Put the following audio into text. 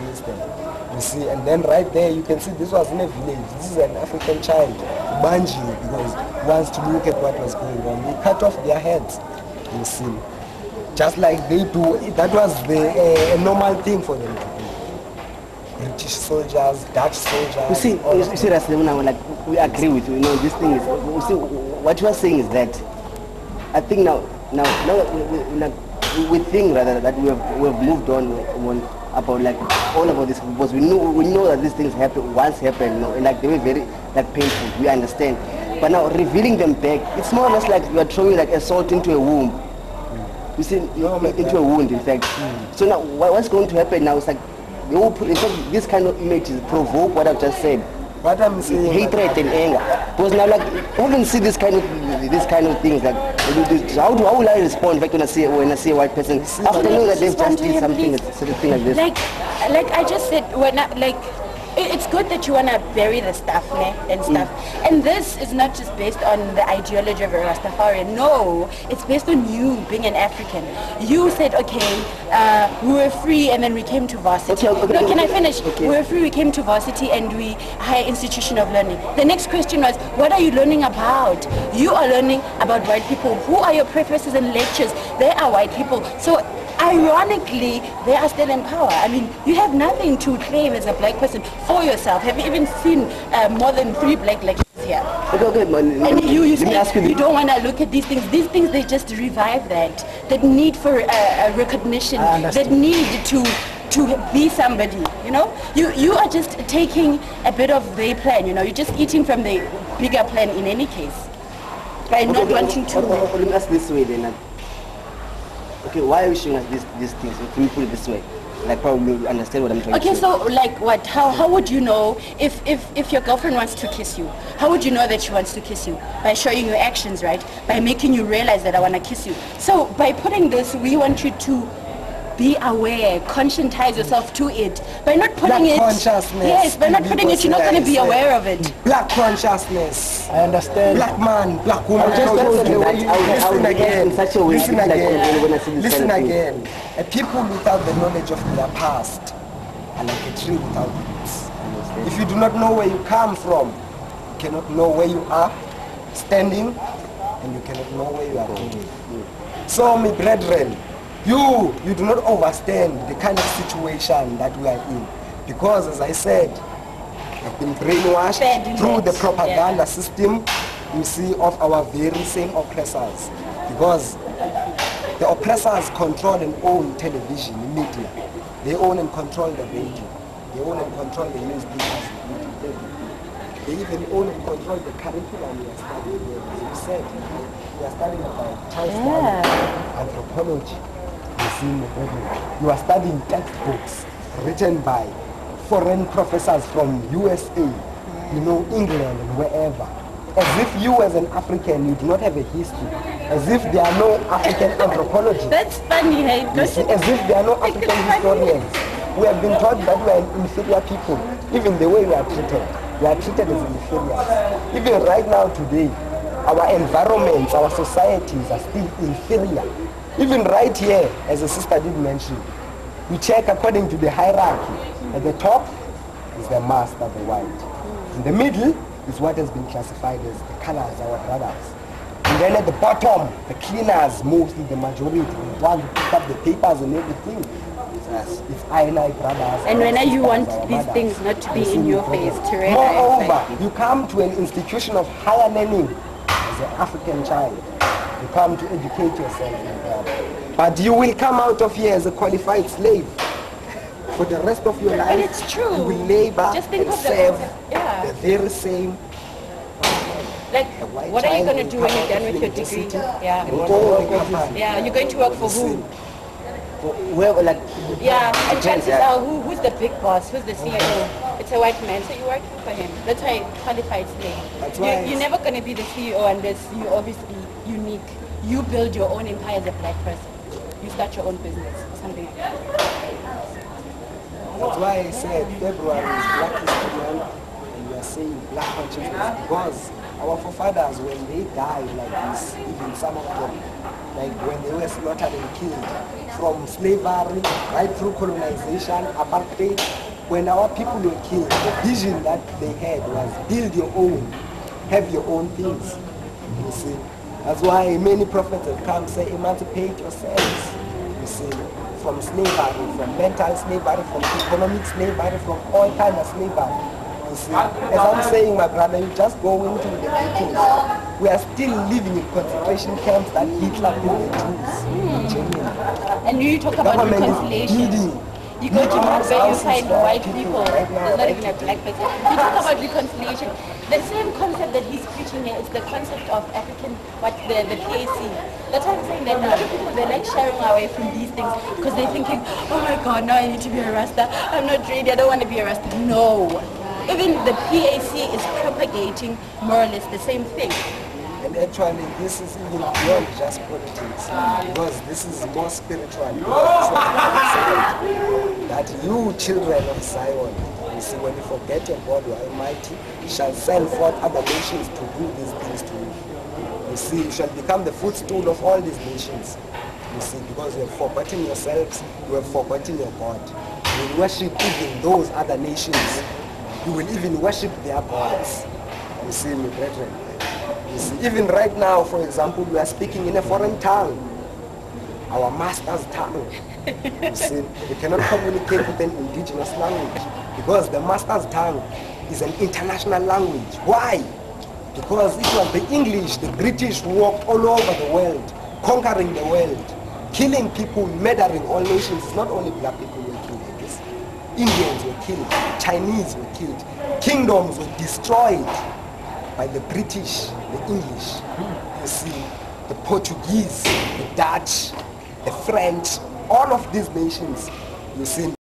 against them. You see, and then right there you can see this was in a village. This is an African child, Banji, because he wants to look at what was going on. They cut off their heads, you see. Just like they do, that was a normal thing for them to do. British soldiers, Dutch soldiers. You see, Rasta, like, we agree with you. You know, this thing is. You see, what you are saying is that I think now we think rather that we have moved on about like all about this, because we know that these things once happened, you know, and like they were very like painful. We understand, but now revealing them back, it's more or less like you are throwing like a salt into a wound. You see, into a wound, in fact. So now what's going to happen now is like they will put, in fact, this kind of images provoke what I've just said. What I'm saying, hatred and anger. Because now, like, when you see this kind of things, like, how will I respond if when I see a white person after knowing that they've just did something, sort of thing like this? Like I just said, it's good that you want to bury the stuff, and stuff. And this is not just based on the ideology of a Rastafarian. No, it's based on you being an African. You said, okay, we were free and then we came to varsity. No, can I finish? We were free, we came to varsity and we higher institution of learning. The next question was, what are you learning about? You are learning about white people. Who are your professors and lectures? They are white people. So ironically, they are still in power. I mean, you have nothing to claim as a black person for yourself. Have you even seen more than 3 black lectures here? And you say you don't want to look at these things. These things, they just revive that need for recognition, that need to be somebody, you know? You are just taking a bit of their plan, you know? You're just eating from the bigger plan in any case. By not wanting to... Let me ask this way then. Okay, why are you showing us these things? Can you put it this way? Like, probably you understand what I'm trying to say. Okay, so like what? How would you know if your girlfriend wants to kiss you? How would you know that she wants to kiss you? By showing your actions, right? By making you realize that I want to kiss you. So by putting this, we want you to be aware, conscientize yourself to it. By not putting Black it... consciousness. Yes, by not putting it, you're not going to be aware of it. Black consciousness. I understand. Black man, black woman. Listen again. A people without the knowledge of their past are like a tree without roots. If you do not know where you come from, you cannot know where you are standing, and you cannot know where you are going. So, my brethren, you do not understand the kind of situation that we are in, because, as I said, we've been brainwashed through the propaganda system, you see, of our very same oppressors, because the oppressors control and own television, media. They own and control the radio. They own and control the newspapers. They even own and control the curriculum we are studying. As you said, we are studying about child anthropology. You are studying textbooks written by foreign professors from USA, you know, England and wherever. As if you as an African, you do not have a history. As if there are no African anthropologists. That's funny, hey? As if there are no African historians. We have been taught that we are inferior people. Even the way we are treated. We are treated as inferior. Even right now today, our environments, our societies are still inferior. Even right here, as the sister did mention, we check according to the hierarchy. At the top is the master, the white. In the middle is what has been classified as the colors, our brothers. And then at the bottom, the cleaners, mostly the majority, the ones who pick up the papers and everything. It's I brothers. And when you want these things not to be in your face, to realize. Moreover, you come to an institution of higher learning as an African child. You come to educate yourself. But you will come out of here as a qualified slave. For the rest of your life, but it's true. You will labor just think and of serve the very same. Like, what are you going to do when you're done with your degree? Yeah, you're going to work for who? Whoever, like... Yeah, and chances are, who's the big boss? Who's the CEO? It's a white man, so you're working for him. That's why qualified slave. You're never going to be the CEO unless you obviously unique. You build your own empire as a black person. You start your own business or something like that. That's why I said February is Black History Month, and we are saying Black Consciousness, because Our forefathers, when they died like this, even some of them, like when they were slaughtered and killed, from slavery, right through colonization, apartheid, when our people were killed, the vision that they had was build your own, have your own things, you see. That's why many prophets have come say, emancipate yourselves, you see, from slavery, from mental slavery, from economic slavery, from all kinds of slavery. You see. As I'm saying, my brother, you just go into the details. We are still living in concentration camps that Hitler built the Jews. Genuinely. And you talk about reconciliation. You go to where you find white people, there's not even a black person. You talk about reconciliation. The same concept that he's preaching here is the concept of African, the PAC. That's why I'm saying that a lot of people, they're like sharing away from these things because they're thinking, oh my God, now I need to be a Rasta. I'm not ready, I don't want to be a Rasta. No. Even the PAC is propagating more or less the same thing. And actually, this is even beyond just politics, because this is more spiritual. That you, children of Zion, you see, when you forget your God, you are Almighty, shall send forth other nations to do these things to you. You see, you shall become the footstool of all these nations. You see, because you have forgotten yourselves, you have forgotten your God. You will worship even those other nations. You will even worship their gods. You see, my brethren. You see, even right now, for example, we are speaking in a foreign tongue, our master's tongue. You see, we cannot communicate with an indigenous language because the master's tongue is an international language. Why? Because it was the English, the British who walked all over the world, conquering the world, killing people, murdering all nations. It's not only black people who were killed like this. Indians were killed, Chinese were killed, kingdoms were destroyed by the British, the English, you see, the Portuguese, the Dutch, the French, all of these nations, you see.